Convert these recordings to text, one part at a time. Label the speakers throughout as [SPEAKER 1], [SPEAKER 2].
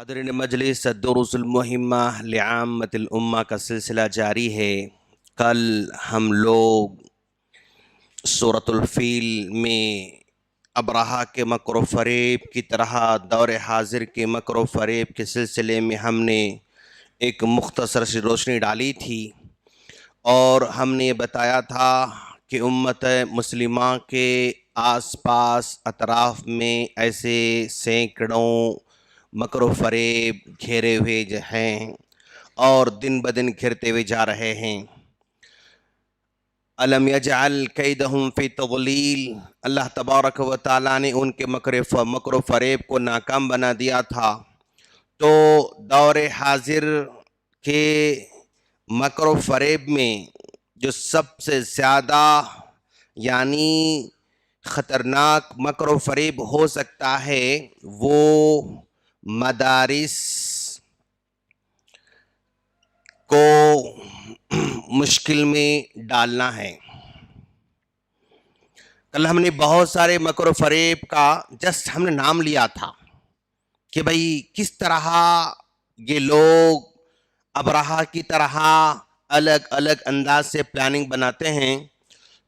[SPEAKER 1] حاضرین مجلس، الدروس المہمہ لعامۃ الامہ کا سلسلہ جاری ہے۔ کل ہم لوگ سورۃ الفیل میں ابرہہ کے مکر و فریب کی طرح دور حاضر کے مکر و فریب کے سلسلے میں ہم نے ایک مختصر سی روشنی ڈالی تھی، اور ہم نے یہ بتایا تھا کہ امت مسلمہ کے آس پاس اطراف میں ایسے سینکڑوں مکر و فریب گھیرے ہوئے ہیں اور دن بدن گھرتے ہوئے جا رہے ہیں۔ الم یجعل کیدہم فی تضلیل، اللہ تبارک و تعالیٰ نے ان کے مکر و فریب کو ناکام بنا دیا تھا۔ تو دور حاضر کے مکر و فریب میں جو سب سے زیادہ یعنی خطرناک مکر و فریب ہو سکتا ہے وہ مدارس کو مشکل میں ڈالنا ہے۔ کل ہم نے بہت سارے مکر و فریب کا جسٹ ہم نے نام لیا تھا کہ بھئی کس طرح یہ لوگ ابرہہ کی طرح الگ الگ انداز سے پلاننگ بناتے ہیں۔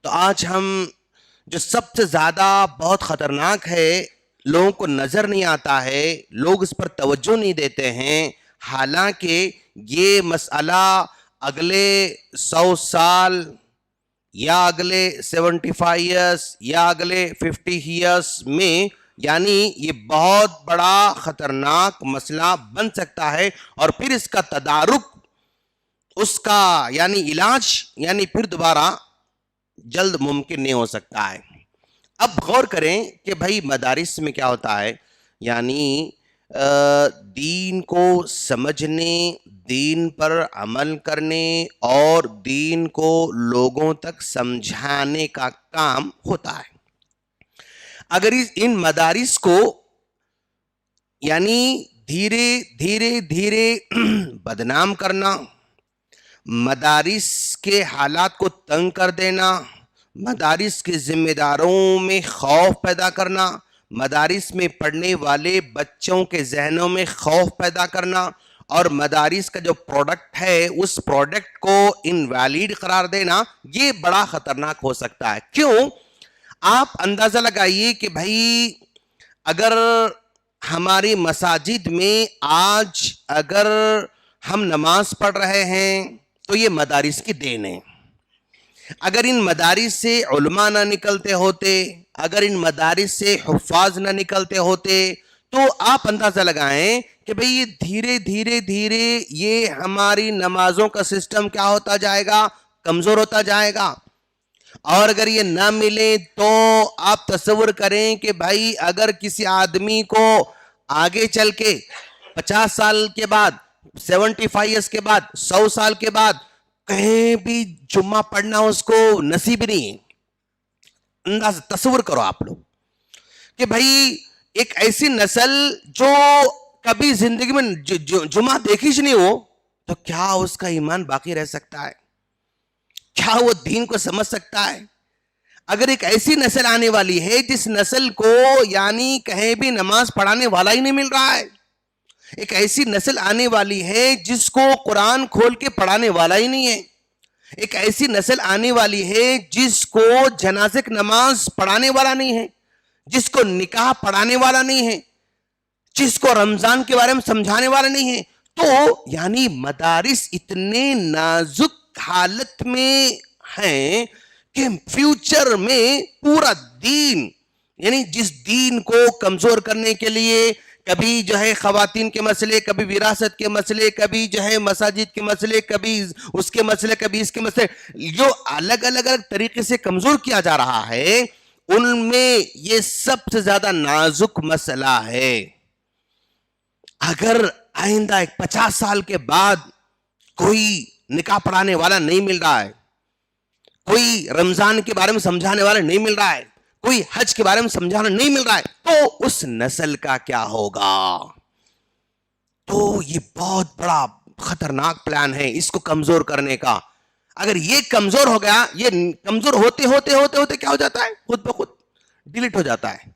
[SPEAKER 1] تو آج ہم جو سب سے زیادہ بہت خطرناک ہے، لوگوں کو نظر نہیں آتا ہے، لوگ اس پر توجہ نہیں دیتے ہیں، حالانکہ یہ مسئلہ اگلے 100 سال یا اگلے 75 ایئرس یا اگلے 50 ایئرس میں یعنی یہ بہت بڑا خطرناک مسئلہ بن سکتا ہے، اور پھر اس کا تدارک، اس کا یعنی علاج یعنی پھر دوبارہ جلد ممکن نہیں ہو سکتا ہے۔ اب غور کریں کہ بھائی مدارس میں کیا ہوتا ہے، یعنی دین کو سمجھنے، دین پر عمل کرنے اور دین کو لوگوں تک سمجھانے کا کام ہوتا ہے۔ اگر ان مدارس کو یعنی دھیرے دھیرے دھیرے بدنام کرنا، مدارس کے حالات کو تنگ کر دینا، مدارس کے ذمہ داروں میں خوف پیدا کرنا، مدارس میں پڑھنے والے بچوں کے ذہنوں میں خوف پیدا کرنا، اور مدارس کا جو پروڈکٹ ہے اس پروڈکٹ کو انویلڈ قرار دینا، یہ بڑا خطرناک ہو سکتا ہے۔ کیوں؟ آپ اندازہ لگائیے کہ بھائی اگر ہماری مساجد میں آج اگر ہم نماز پڑھ رہے ہیں تو یہ مدارس کی دین ہے۔ اگر ان مدارس سے علماء نہ نکلتے ہوتے، اگر ان مدارس سے حفاظ نہ نکلتے ہوتے، تو آپ اندازہ لگائیں کہ بھئی یہ دھیرے دھیرے دھیرے یہ ہماری نمازوں کا سسٹم کیا ہوتا جائے گا، کمزور ہوتا جائے گا۔ اور اگر یہ نہ ملے تو آپ تصور کریں کہ بھائی اگر کسی آدمی کو آگے چل کے 50 سال کے بعد، 75 ایئرس کے بعد، 100 سال کے بعد کہیں بھی جمعہ پڑھنا اس کو نصیب نہیں ہے۔ انداز تصور کرو آپ لوگ کہ بھئی ایک ایسی نسل جو کبھی زندگی میں جمعہ دیکھی ہی نہیں ہو، تو کیا اس کا ایمان باقی رہ سکتا ہے؟ کیا وہ دین کو سمجھ سکتا ہے؟ اگر ایک ایسی نسل آنے والی ہے جس نسل کو یعنی کہیں بھی نماز پڑھانے والا ہی نہیں مل رہا ہے، ایک ایسی نسل آنے والی ہے جس کو قرآن کھول کے پڑھانے والا ہی نہیں ہے، ایک ایسی نسل آنے والی ہے جس کو جنازے کی نماز پڑھانے والا نہیں ہے، جس کو نکاح پڑھانے والا نہیں ہے، جس کو رمضان کے بارے میں سمجھانے والا نہیں ہے، تو یعنی مدارس اتنے نازک حالت میں ہیں کہ فیوچر میں پورا دین یعنی جس دین کو کمزور کرنے کے لیے کبھی جو ہے خواتین کے مسئلے، کبھی وراثت کے مسئلے، کبھی جو ہے مساجد کے مسئلے، کبھی اس کے مسئلے، کبھی اس کے مسئلے، جو الگ الگ طریقے سے کمزور کیا جا رہا ہے، ان میں یہ سب سے زیادہ نازک مسئلہ ہے۔ اگر آئندہ 50 سال کے بعد کوئی نکاح پڑھانے والا نہیں مل رہا ہے، کوئی رمضان کے بارے میں سمجھانے والا نہیں مل رہا ہے، کوئی حج کے بارے میں سمجھانا نہیں مل رہا ہے، تو اس نسل کا کیا ہوگا؟ تو یہ بہت بڑا خطرناک پلان ہے اس کو کمزور کرنے کا۔ اگر یہ کمزور ہو گیا، یہ کمزور ہوتے ہوتے ہوتے ہوتے کیا ہو جاتا ہے؟ خود بخود ڈیلیٹ ہو جاتا ہے۔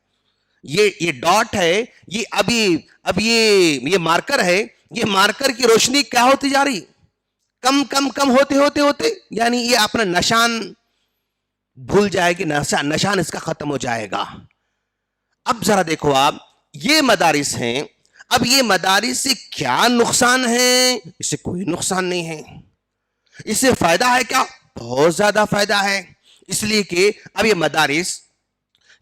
[SPEAKER 1] یہ ڈاٹ ہے، یہ اب یہ مارکر ہے، یہ مارکر کی روشنی کیا ہوتی جا رہی؟ کم کم کم ہوتے یعنی یہ اپنا نشان بھول جائے گی، نشان اس کا ختم ہو جائے گا. اب ذرا دیکھو آپ، یہ مدارس ہیں، اب یہ مدارس سے کیا نقصان ہے؟ اس سے کوئی نقصان نہیں ہے. اس سے فائدہ ہے کیا؟ بہت زیادہ فائدہ ہے. اس لیے کہ اب یہ مدارس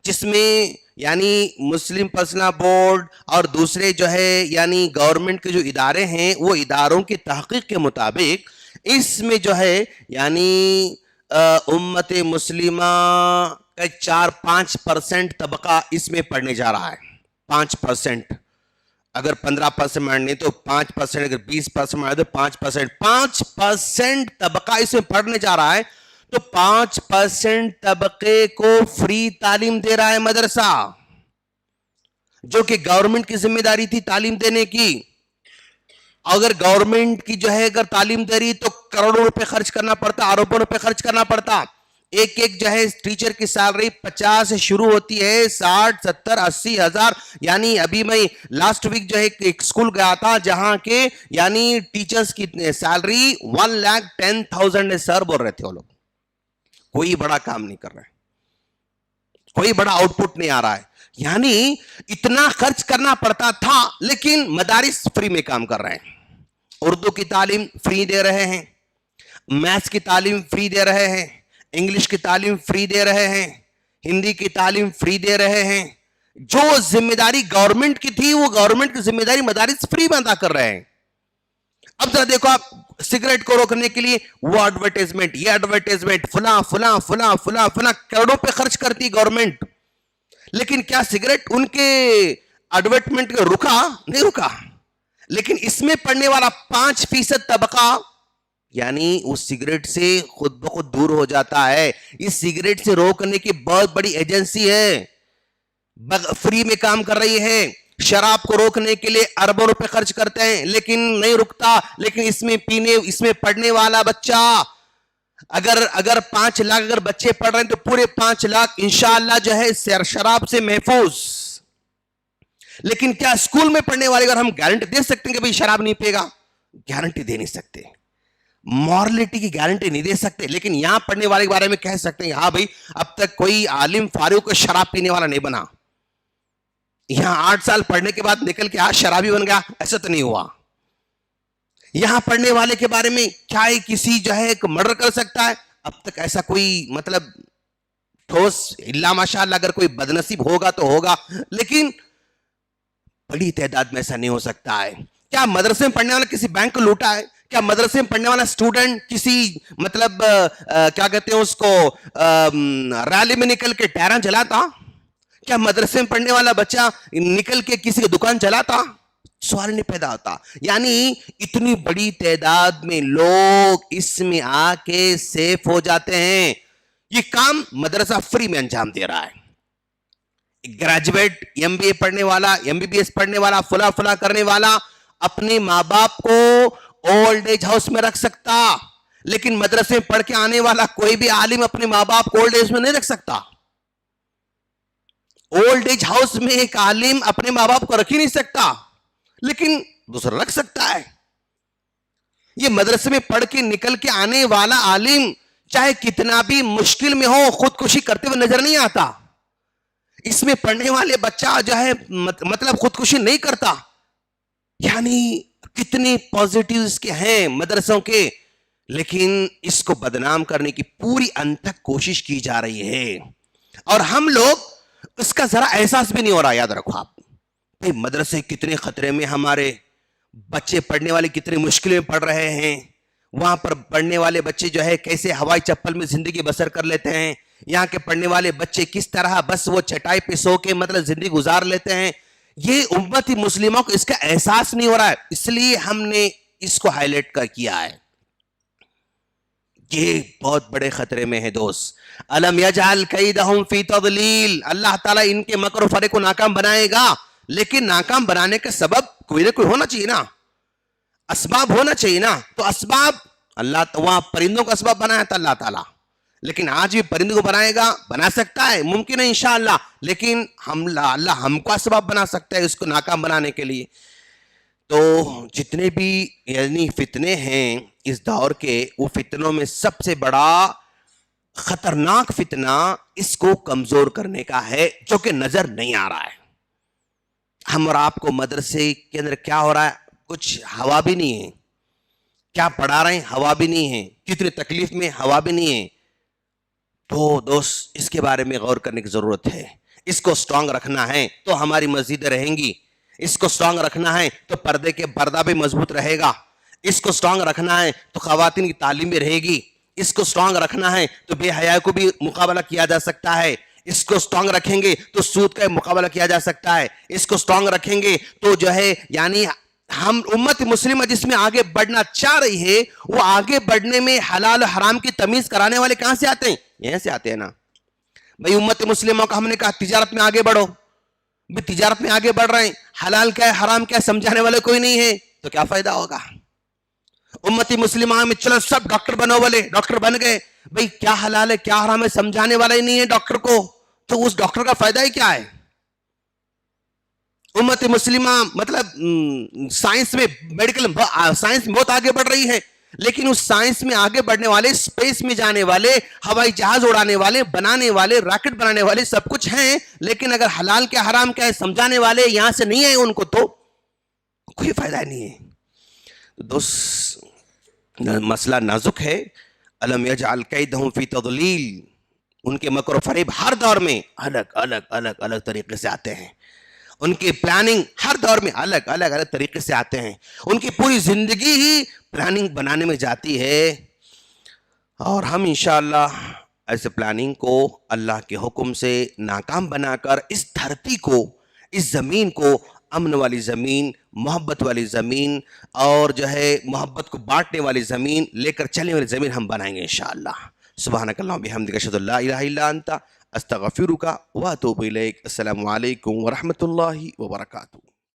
[SPEAKER 1] جس میں یعنی مسلم پرسنل بورڈ اور دوسرے جو ہے یعنی گورنمنٹ کے جو ادارے ہیں، وہ اداروں کی تحقیق کے مطابق اس میں جو ہے یعنی امت مسلمہ کا 4-5% طبقہ اس میں پڑھنے جا رہا ہے. 5%، اگر 15% نہیں تو 5%، اگر 20% تو 5%، 5% طبقہ اس میں پڑھنے جا رہا ہے. تو 5% طبقے کو فری تعلیم دے رہا ہے مدرسہ، جو کہ گورنمنٹ کی ذمہ داری تھی تعلیم دینے کی. اگر گورنمنٹ کی جو ہے اگر تعلیم دے رہی تو کروڑوں روپے خرچ کرنا پڑتا، اربوں روپے خرچ کرنا پڑتا. ایک جو ہے ٹیچر کی سیلری 50 سے شروع ہوتی ہے، 60 70 80 ہزار. یعنی ابھی میں لاسٹ ویک جو ہے ایک اسکول گیا تھا جہاں کے یعنی ٹیچرز کی سیلری 1,10,000 ہے سر، بول رہے تھے وہ لوگ. کوئی بڑا کام نہیں کر رہے، کوئی بڑا آؤٹ پٹ نہیں آ رہا ہے. یعنی اتنا خرچ کرنا پڑتا تھا، لیکن مدارس فری میں کام کر رہے ہیں. اردو کی تعلیم فری دے رہے ہیں، میتھس کی تعلیم فری دے رہے ہیں، انگلش کی تعلیم فری دے رہے ہیں، ہندی کی تعلیم فری دے رہے ہیں. جو ذمہ داری گورنمنٹ کی تھی وہ گورنمنٹ کی ذمہ داری مدارس فری میں ادا کر رہے ہیں. اب ذرا دیکھو آپ، سگریٹ کو روکنے کے لیے وہ ایڈورٹائزمنٹ، یہ ایڈورٹائزمنٹ، فلاں فلاں فلاں فلاں فلاں کروڑوں پہ خرچ کرتی گورنمنٹ. لیکن کیا سگریٹ ان کے ایڈورٹائزمنٹ کو رکا؟ نہیں رکا. لیکن اس میں پڑھنے والا 5% طبقہ یعنی اس سگریٹ سے خود بخود دور ہو جاتا ہے. اس سگریٹ سے روکنے کی بہت بڑی ایجنسی ہے، فری میں کام کر رہی ہے. شراب کو روکنے کے لیے اربوں روپے خرچ کرتے ہیں لیکن نہیں رکتا. لیکن اس میں پڑھنے والا بچہ اگر 5 لاکھ اگر بچے پڑھ رہے ہیں تو پورے 5 لاکھ انشاءاللہ جو ہے شراب سے محفوظ. لیکن کیا اسکول میں پڑھنے والے اگر ہم گارنٹی دے سکتے ہیں کہ بھئی شراب نہیں پیے گا؟ گارنٹی دے نہیں سکتے، مورلٹی کی گارنٹی نہیں دے سکتے. لیکن یہاں پڑھنے والے کے بارے میں کہہ سکتے ہیں ہاں بھئی اب تک کوئی عالم فاروق کو شراب پینے والا نہیں بنا. یہاں 8 سال پڑھنے کے بعد نکل کے آج شرابی بن گیا، ایسا تو نہیں ہوا. یہاں پڑھنے والے کے بارے میں کیا کسی جو ہے مرڈر کر سکتا ہے؟ اب تک ایسا کوئی مطلب ٹھوس اللہ ماشاءاللہ اگر کوئی بدنصیب ہوگا تو ہوگا، لیکن بڑی تعداد میں ایسا نہیں ہو سکتا ہے. کیا مدرسے میں پڑھنے والا کسی بینک کو لوٹا ہے؟ کیا مدرسے میں پڑھنے والا اسٹوڈنٹ کسی مطلب کیا کہتے ہیں اس کو ریلی میں نکل کے ٹائراں جلاتا؟ کیا مدرسے میں پڑھنے والا بچہ نکل کے کسی کی دکان جلاتا؟ سوال نہیں پیدا ہوتا. یعنی اتنی بڑی تعداد میں لوگ اس میں آ کے سیف ہو جاتے ہیں. یہ کام مدرسہ فری میں انجام دے رہا ہے. گریجویٹ MBA پڑھنے والا، MBBS پڑھنے والا، فلاں فلاں کرنے والا اپنے ماں باپ کو اولڈ ایج ہاؤس میں رکھ سکتا، لیکن مدرسے میں پڑھ کے آنے والا کوئی بھی عالم اپنے ماں باپ کو اولڈ ایج میں نہیں رکھ سکتا. اولڈ ایج ہاؤس میں ایک عالم اپنے ماں باپ کو رکھ ہی نہیں سکتا، لیکن دوسرا رکھ سکتا ہے. یہ مدرسے میں پڑھ کے نکل کے آنے والا عالم چاہے کتنا بھی مشکل میں ہو خودکشی کرتے ہوئے نظر نہیں آتا. اس میں پڑھنے والے بچہ جو ہے مطلب خودکشی نہیں کرتا. یعنی کتنے پازیٹیوز کے ہیں مدرسوں کے، لیکن اس کو بدنام کرنے کی پوری انتھک کوشش کی جا رہی ہے. اور ہم لوگ اس کا ذرا احساس بھی نہیں ہو رہا. یاد رکھو آپ، مدرسے کتنے خطرے میں، ہمارے بچے پڑھنے والے کتنی مشکلیں پڑھ رہے ہیں. وہاں پر پڑھنے والے بچے جو ہے کیسے ہوائی چپل میں زندگی بسر کر لیتے ہیں. یہاں کے پڑھنے والے بچے کس طرح بس وہ چٹائی پہ سو کے مطلب زندگی گزار لیتے ہیں. یہ امتی مسلموں کو اس کا احساس نہیں ہو رہا ہے، اس لیے ہم نے اس کو ہائی لائٹ کیا ہے. یہ بہت بڑے خطرے میں ہے دوست. الم یجعل کیدہم فی تضلیل، اللہ تعالیٰ ان کے مکر و فریب کو ناکام بنائے گا، لیکن ناکام بنانے کا سبب کوئی نہ کوئی ہونا چاہیے نا، اسباب ہونا چاہیے نا. تو اسباب اللہ وہاں پرندوں کا اسباب بنایا تھا اللہ تعالیٰ، لیکن آج بھی پرندے کو بنائے گا، بنا سکتا ہے، ممکن ہے انشاءاللہ، لیکن اللہ ہم کو اسباب بنا سکتا ہے اس کو ناکام بنانے کے لیے۔ تو جتنے بھی یعنی فتنے ہیں اس دور کے، وہ فتنوں میں سب سے بڑا خطرناک فتنہ اس کو کمزور کرنے کا ہے، جو کہ نظر نہیں آ رہا ہے۔ ہم اور آپ کو مدرسے کے اندر کیا ہو رہا ہے، کچھ ہوا بھی نہیں ہے، کیا پڑھا رہے ہیں ہوا بھی نہیں ہے، کتنی تکلیف میں ہوا بھی نہیں ہے۔ تو دوست اس کے بارے میں غور کرنے کی ضرورت ہے۔ اس کو سٹرونگ رکھنا ہے تو ہماری مسجدیں رہیں گی، اس کو سٹرونگ رکھنا ہے تو پردے کے پردہ بھی مضبوط رہے گا، اس کو سٹرونگ رکھنا ہے تو خواتین کی تعلیم بھی رہے گی، اس کو سٹرونگ رکھنا ہے تو بے حیائی کو بھی مقابلہ کیا جا سکتا ہے، اس کو سٹرونگ رکھیں گے تو سود کا مقابلہ کیا جا سکتا ہے، اس کو سٹرونگ رکھیں گے تو جو ہے یعنی ہم امت مسلمہ جس میں آگے بڑھنا چاہ رہی ہے، وہ آگے بڑھنے میں حلال و حرام کی تمیز کرانے والے کہاں سے آتے ہیں؟ یہاں سے آتے ہیں نا بھئی۔ امت مسلمہ کو ہم نے کہا تجارت میں آگے بڑھو، بھی تجارت میں آگے بڑھ رہے ہیں، حلال کیا ہے حرام کیا ہے سمجھانے والے کوئی نہیں ہے تو کیا فائدہ ہوگا؟ امتی مسلمہ میں چلو سب ڈاکٹر بنو والے ڈاکٹر بن گئے، بھئی کیا حلال ہے کیا حرام ہے سمجھانے والا ہی نہیں ہے ڈاکٹر کو، تو اس ڈاکٹر کا فائدہ ہی کیا ہے؟ امت مسلمہ مطلب سائنس میں میڈیکل سائنس بہت آگے بڑھ رہی ہے، لیکن اس سائنس میں آگے بڑھنے والے، اسپیس میں جانے والے، ہوائی جہاز اڑانے والے، بنانے والے، راکٹ بنانے والے سب کچھ ہیں، لیکن اگر حلال کیا حرام کیا ہے سمجھانے والے یہاں سے نہیں ہیں، ان کو تو کوئی فائدہ نہیں ہے۔ دوست مسئلہ نازک ہے۔ الم یجعل کیدہم فی تضلیل، ان کے مکر و فریب ہر دور میں الگ طریقے سے آتے ہیں، ان کی پلاننگ ہر دور میں الگ طریقے سے آتے ہیں، ان کی پوری زندگی ہی پلاننگ بنانے میں جاتی ہے، اور ہم انشاءاللہ ایسے پلاننگ کو اللہ کے حکم سے ناکام بنا کر اس دھرتی کو، اس زمین کو امن والی زمین، محبت والی زمین، اور جو ہے محبت کو بانٹنے والی زمین، لے کر چلنے والی زمین ہم بنائیں گے انشاءاللہ۔ سبحانک اللہم بحمدک اشہد ان لا الہ الا انت استغفرک واتوب الیک۔ السلام علیکم ورحمۃ اللہ وبرکاتہ۔